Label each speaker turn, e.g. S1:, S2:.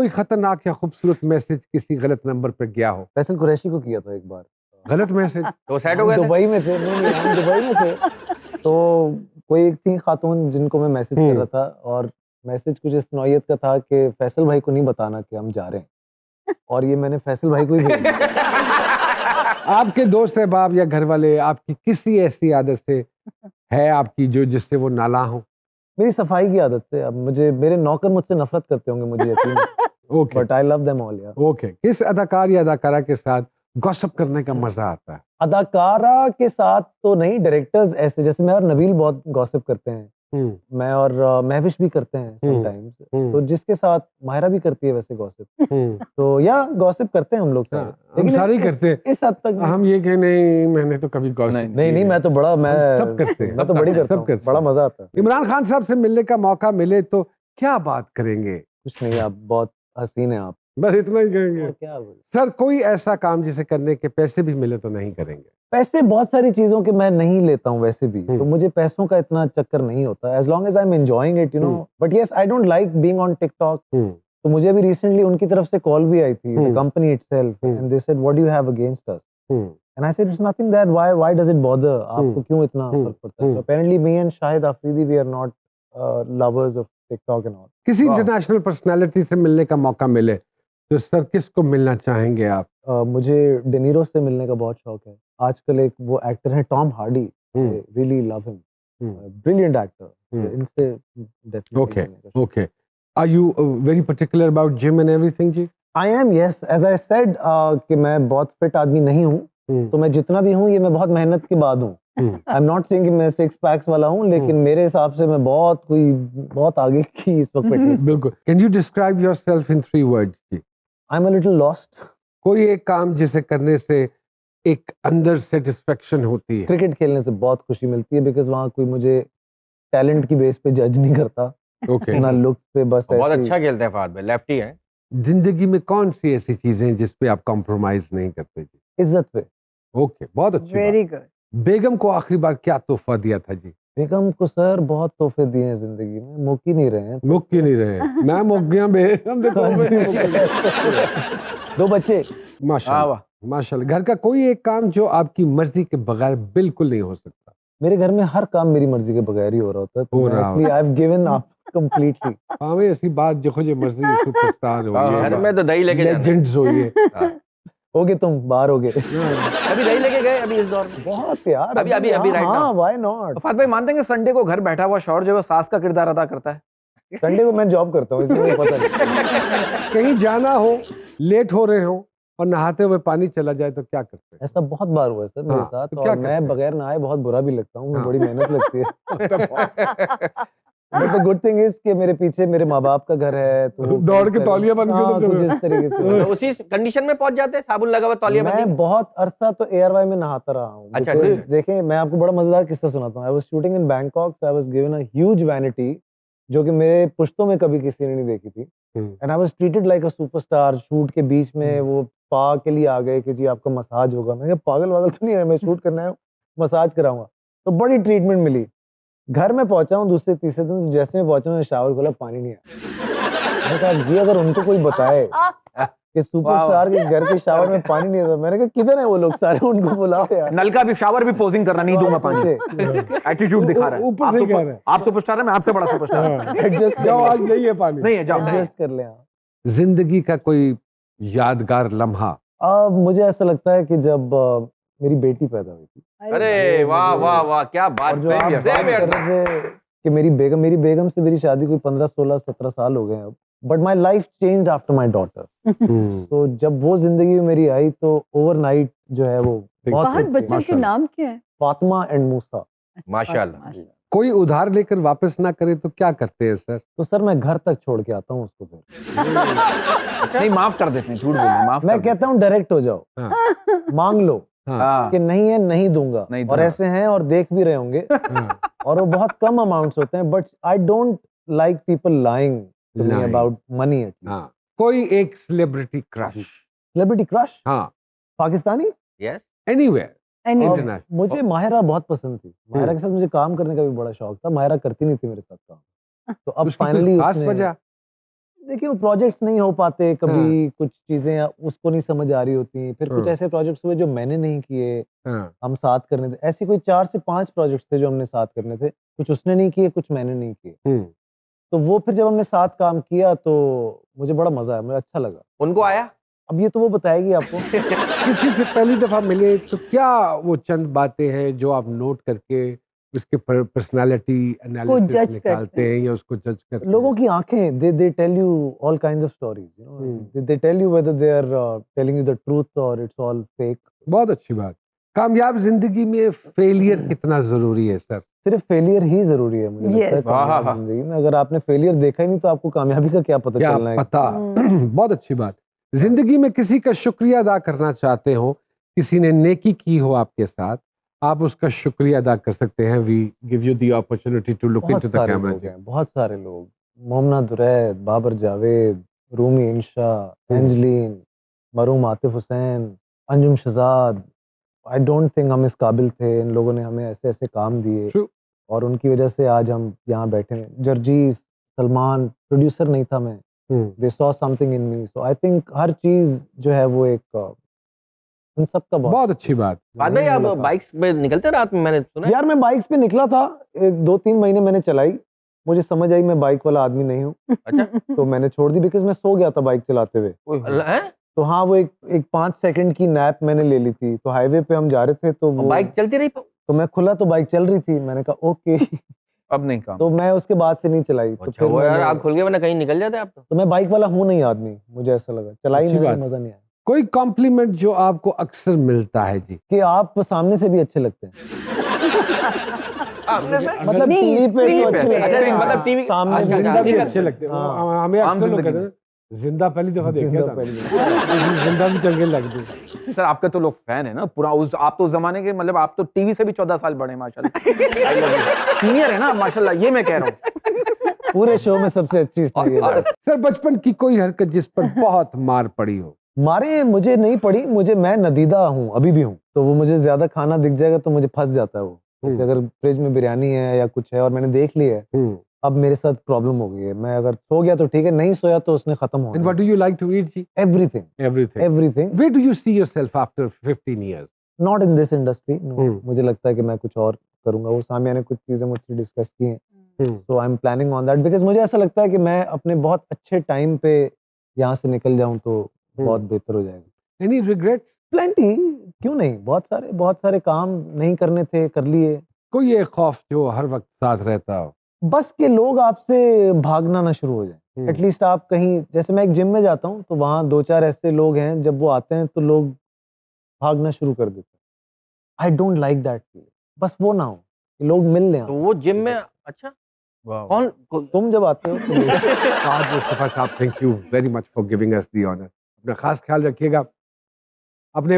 S1: कोई खतरनाक या खूबसूरत मैसेज किसी गलत नंबर पर गया हो?
S2: फैसल कुरैशी को किया था एक बार।
S1: गलत मैसेज?
S3: तो सेट हो गए थे?
S2: दुबई में थे, नहीं हम दुबई में थे। तो कोई एक थी खातून जिनको मैं मैसेज कर रहा था और मैसेज कुछ इस नौयत का था कि फैसल भाई को नहीं बताना कि हम जा रहे हैं, और ये मैंने फैसल भाई को ही भेज दिया।
S1: आपके दोस्त अहबाब या घर वाले आपकी किसी ऐसी आदत से है आपकी जो जिससे वो नाला हो?
S2: मेरी सफाई की आदत से। अब मुझे मेरे नौकर मुझसे नफरत करते होंगे, मुझे यकीन है,
S1: okay
S2: but I love them all यार।
S1: ओके। किस अदाकार या अदाकारा के साथ गॉसिप करने का मजा आता है?
S2: अदाकारा के साथ तो नहीं, डायरेक्टर्स ऐसे जैसे मैं और नबील बहुत गॉसिप करते हैं, मैं और महविश भी करते हैं समटाइम्स, तो जिसके साथ माहिरा भी करती है वैसे गॉसिप, तो या गॉसिप करते हैं हम लोग सारे।
S1: हम सारे ही करते हैं
S2: इस हद तक
S1: हम ये कह नहीं मैंने तो कभी गॉसिप
S2: नहीं, मैं तो बड़ा, मैं
S1: सब करते हैं,
S2: मैं तो बड़ी करता हूँ, बड़ा मजा आता है।
S1: इमरान खान साहब से मिलने का मौका मिले तो क्या बात करेंगे?
S2: कुछ नहीं, आप बहुत हसीन हैं आप,
S1: बस इतना ही कहेंगे।
S2: क्या
S1: सर कोई ऐसा काम जिसे करने के पैसे भी मिले तो नहीं करेंगे?
S2: पैसे बहुत सारी चीजों के मैं नहीं लेता हूँ वैसे भी, तो मुझे पैसों का इतना चक्कर नहीं होता, as long as I am enjoying it, you know. But yes, I don't like being on TikTok. तो मुझे अभी रिसेंटली उनकी तरफ से कॉल भी आई थी, the company itself, and they said what do you have against us, and I said it's nothing that, why does it bother, आपको क्यों इतना फर्क पड़ता है? So apparently me and Shahid Afridi we are not lovers of TikTok and all.
S1: किसी international personality से मिलने का मौका मिले तो सर किसको मिलना चाहेंगे आप?
S2: मुझे डेनीरो से मिलने का बहुत शौक है। आजकल एक वो एक्टर है Tom Hardy, really love him, brilliant actor. इनसे
S1: okay okay. Are you very particular about gym and everything जी?
S2: I am, yes, as I said कि मैं बहुत फिट आदमी नहीं हूँ, तो मैं जितना भी हूँ ये मैं बहुत मेहनत के बाद हूँ। आई एम नॉट सेइंग कि मैं 6 पैक्स वाला हूँ, लेकिन मेरे हिसाब से मैं बहुत आगे की इस वक्त फिटनेस।
S1: बिल्कुल। Can you describe yourself in 3 words ji?
S2: I am a little lost.
S1: कोई एक काम जिसे करने से एक अंदर सेटिस्फेक्शन होती है?
S2: क्रिकेट खेलने से बहुत खुशी मिलती है, बिकॉज वहाँ कोई मुझे टैलेंट की बेस पे जज नहीं करता,
S1: ओके
S2: ना लुक्स पे, बस
S3: बहुत अच्छा खेलते हैं फहद भाई, लेफ्टी है।
S1: जिंदगी में कौन सी ऐसी चीजें हैं जिस पे आप कॉम्प्रोमाइज नहीं करते जी?
S2: इज्जत पे।
S1: ओके, बहुत अच्छी
S4: वेरी
S1: बात।
S4: गुड।
S1: बेगम को आखिरी बार क्या तोहफा दिया था जी?
S2: बेगम को सर बहुत तोहफे दिए हैं जिंदगी में, मुक ही नहीं रहे हैं।
S1: मुक ही नहीं रहे हैं। मैं मुक गया बेगम दे
S2: दो बच्चे,
S1: माशाल्लाह माशाल्लाह। घर का कोई एक काम जो आपकी मर्जी के बगैर बिल्कुल नहीं हो सकता?
S2: मेरे घर में हर काम मेरी मर्जी के बगैर ही हो रहा होता है, तो इसलिए I have given up completely.
S1: हाँ भाई ऐसी बात जो खुद मर्जी सुपरस्टार हो गए,
S3: घर में तो दही लेके जाना है।
S1: लेजेंड्स हो गए।
S2: होगे तुम, बाहर होगे।
S3: अभी दही लेके गए अभी इस दौर में?
S2: बहुत यार,
S3: अभी right now.
S2: Why not?
S3: Fahad भाई मानते हैं कि संडे को घर बैठा हुआ शौहर जो है सास का किरदार अदा करता है?
S2: संडे को मैं जॉब करता हूँ, इसलिए मुझे पता नहीं।
S1: कहीं जाना हो, लेट हो रहे हो और नहाते हुए पानी चला जाए तो क्या करते हैं?
S2: ऐसा बहुत बार हुआ है सर मेरे साथ,
S1: तो क्या
S2: और मैं बगैर नहाए बहुत बुरा भी लगता हूँ, बड़ी मेहनत लगती है। But the good thing is कि मेरे पीछे मेरे माँ बाप का घर है, तो
S1: दौड़ के तौलिया बन के
S2: कुछ इस तरीके से।
S3: तो उसी कंडीशन में पहुंच जाते हैं, साबुन लगा हुआ तौलिया बंदी?
S2: मैं बहुत अरसा तो ARY में नहाता रहा हूँ।
S3: अच्छा,
S2: देखें, मैं आपको बड़ा मजेदार किस्सा सुनाता हूँ। I was shooting in Bangkok, so I was given a huge vanity जो कि मेरे पुश्तों में कभी किसी ने नहीं देखी थी, and I was treated like a superstar. Shoot के बीच में वो स्पा के लिए आ गए कि जी आपका मसाज होगा। मैं कहा पागल वागल तो नहीं है, मैं शूट करना है, मसाज कराऊंगा। तो बड़ी ट्रीटमेंट मिली। घर में पहुंचा हूँ दूसरे तीसरे दिन, जैसे मैं पहुंचा मैं शावर खोला, पानी नहीं आया। मैंने कहा ये अगर उनको कोई बताए कि सुपरस्टार के घर के शावर में पानी नहीं आता, मैंने कहा किधर है वो लोग सारे, उनको बुलाओ यार।
S3: नल का भी शावर भी पोजिंग करना, नहीं दूंगा पानी, एटीट्यूड दिखा रहा है।
S1: ऊपर से कह रहे हैं
S3: आप सुपरस्टार है, मैं आपसे बड़ा सुपरस्टार।
S2: एडजस्ट
S1: जाओ, आज नहीं है पानी,
S3: नहीं है, जाओ
S2: एडजस्ट कर ले।
S1: जिंदगी का कोई यादगार लम्हा?
S2: मुझे ऐसा लगता है कि जब मेरी बेटी पैदा हुई थी।
S3: अरे वाह वाह वाह, क्या बात
S2: जो आप बात कर रहे थे कि मेरी बेगम से मेरी शादी कोई 15, 16, 17 साल हो गए हैं अब, but my life changed after my daughter. तो जब वो जिंदगी में मेरी आई तो ओवरनाइट जो है वो बहुत।
S4: बच्चों के नाम क्या है?
S2: फातिमा एंड मूसा।
S3: माशाल्लाह।
S1: कोई उधार लेकर वापस ना करे तो क्या करते हैं सर?
S2: तो सर मैं घर तक छोड़ के आता हूँ उसको फिर।
S3: नहीं, माफ कर देते हैं, झूठ बोलिए, माफ।
S2: मैं कहता हूँ डायरेक्ट हो जाओ, मांग लो कि नहीं है नहीं दूंगा, और ऐसे हैं और देख भी रहे होंगे, और वो बहुत कम अमाउंट्स होते हैं, but I don't like people lying to me about money.
S1: कोई एक सेलिब्रिटी क्रश?
S2: Celebrity crush?
S1: हाँ,
S2: पाकिस्तानी?
S3: Yes,
S1: anywhere, international.
S2: मुझे माहिरा बहुत पसंद थी। माहिरा के साथ मुझे काम करने का भी बड़ा शौक था। माहिरा करती नहीं थी मेरे साथ काम, तो अब फाइनली
S1: खास वजह?
S2: देखिए वो प्रोजेक्ट्स नहीं हो पाते, कभी कुछ चीजें उसको नहीं समझ आ रही होती, फिर कुछ
S1: हाँ।
S2: ऐसे प्रोजेक्ट्स हुए जो मैंने नहीं किए,
S1: हाँ,
S2: हम साथ करने थे। ऐसी कोई 4 से 5 प्रोजेक्ट्स थे जो हमने साथ करने थे, कुछ उसने नहीं किए, कुछ मैंने नहीं किए।
S1: हम्म,
S2: तो वो फिर जब हमने साथ काम किया तो मुझे बड़ा मजा आया, मुझे अच्छा लगा।
S3: उनको आया?
S2: अब ये तो वो बताएगी आपको।
S1: किसी से पहली दफा मिले तो क्या वो चंद बातें हैं जो आप नोट करके उसके पर्सनालिटी एनालिसिस
S4: जज
S1: निकालते
S4: करते
S1: हैं या उसको जज करते
S2: लोगों
S1: हैं?
S2: की आंखें, they tell you all kinds of stories, you know, they tell you whether they are telling you the truth और इट्स ऑल फेक।
S1: बहुत अच्छी बात। कामयाब जिंदगी में फेलियर कितना जरूरी है सर?
S2: सिर्फ फेलियर ही जरूरी है मुझे लगता है
S4: Yes.
S2: कामयाब
S3: हाँ।
S2: जिंदगी में। अगर आपने फेलियर देखा ही नहीं तो आपको कामयाबी का क्या पता
S1: क्या
S2: चलना है।
S1: पता। बहुत अच्छी बात। जिंदगी में किसी का शुक्रिया अदा करना चाहते हो, किसी ने नेकी की हो आपके साथ, आप उसका शुक्रिया अदा कर सकते हैं। We give you the opportunity to look
S2: बहुत
S1: इनटू द
S2: सारे
S1: कैमरा।
S2: लोग हैं, बहुत सारे लोग। मोमना दुरैद, बाबर जावेद, रूमी इंशा, एंजलीन, मरूम Atif Hussain, Anjum Shahzad. I don't think हम इस काबिल थे, इन लोगों ने हमें ऐसे ऐसे काम दिए
S1: True.
S2: और उनकी वजह से आज हम यहाँ बैठे हैं। जर्जीस, सलमान, प्रोड्यूसर नहीं था मैं, they saw something in me. So I think हर चीज जो है वो एक इन सब का
S1: बहुत अच्छी बात।
S3: बाद भाई आप बाइक्स पे निकलते हैं रात में, मैंने सुना है?
S2: यार मैं बाइक्स पे निकला था, एक 2-3 महीने मैंने चलाई, मुझे समझ आई मैं बाइक वाला आदमी नहीं हूँ,
S3: अच्छा।
S2: तो मैंने छोड़ दी बिकॉज मैं सो गया था बाइक चलाते हुए।
S3: हैं?
S2: तो हाँ वो एक 5 सेकंड की नैप मैंने ले ली थी। तो हाईवे पे हम जा रहे थे तो वो
S3: बाइक चलती रही?
S2: तो मैं खुला तो बाइक चल रही थी, मैंने कहा ओके।
S5: अब नहीं काम।
S2: तो मैं उसके बाद से नहीं चलाई। तो
S3: अच्छा, वो यार
S2: मैंने-
S3: आग खुल गया, वरना कहीं निकल जाते आप तो।
S2: तो मैं बाइक वाला हूँ नहीं आदमी, मुझे ऐसा लगा, चलाई
S1: अच्छी
S2: मैंने,
S1: बात।
S2: मजा नहीं आया।
S1: कोई कॉम्प्लीमेंट जो आपको अक्सर मिलता है जी?
S2: कि आप सामने से भी अच्छे लगते हैं। मतलब
S4: नहीं,
S2: टीवी पे
S4: screen
S2: तो अच्छे
S4: पे।
S2: लगते हैं,
S3: मतलब टीवी
S2: सामने
S3: अच्छा,
S2: भी
S3: अच्छा,
S1: जिंदा भी
S3: ठीक है।
S1: अच्छे लगते हैं।
S2: हाँ।
S1: हमें
S5: आम
S1: अक्सर लोग
S5: जिंदगी
S1: कहते हैं जिंदा पहली दफा देखा
S2: जिंदा
S1: था,
S2: पहली
S1: जिंदा भी चंगे लगते।
S5: सर आपके तो लोग फैन है ना पूरा, उस आप तो उस जमाने के, मतलब आप तो टीवी से भी 14 साल बड़े माशाल्लाह। सीनियर है ना माशाल्लाह, ये मैं कह रहा हूँ।
S2: पूरे शो में सबसे अच्छी इसलिए ये बात।
S1: सर बचपन की कोई हरकत जिस पर बहुत मार पड़ी हो?
S2: मारे मुझे नहीं पड़ी, मैं नदीदा हूँ, अभी भी हूँ। तो वो मुझे ज्यादा खाना दिख जाएगा तो मुझे फंस जाता है वो। जैसे अगर फ्रिज में बिरयानी है या कुछ है और मैंने देख ली है, अब मेरे साथ प्रॉब्लम हो गई है। मैं अगर सो गया तो ठीक है, नहीं सोया तो उसने खत्म हो
S1: And what do you like to eat जी?
S2: Everything
S1: Everything.
S2: Everything.
S1: Where do you see yourself after 15 years?
S2: Not in this industry,
S1: hmm.
S2: मुझे लगता है कि मैं कुछ और करूंगा। वो सामिया ने कुछ चीजें मुझसे डिस्कस की हैं,
S1: हम्म,
S2: तो I am planning on that because मुझे ऐसा लगता है कि मैं अपने बहुत अच्छे टाइम पे यहाँ से निकल जाऊं तो बहुत बेहतर हो जाएगा।
S1: Any regrets?
S2: प्लेंटी, क्यों नहीं, बहुत सारे काम नहीं करने थे, कर लिए।
S1: कोई एक खौफ जो हर वक्त साथ रहता हो?
S2: बस के लोग आपसे भागना ना शुरू हो जाए।
S1: हम्म।
S2: एटलीस्ट आप कहीं, जैसे मैं एक जिम में जाता हूँ तो वहाँ 2-4 ऐसे लोग हैं, जब वो आते हैं तो लोग भागना शुरू कर देते हैं। आई डोंट लाइक दैट फील। बस वो ना हो कि लोग मिल लें
S3: तो
S2: आपसे।
S3: वो जिम में, अच्छा कौन
S2: तुम जब आते हो तो
S1: आज मुस्तफा साहब, thank you very much for giving us the honour. अपना खास ख्याल रखिएगा। अपने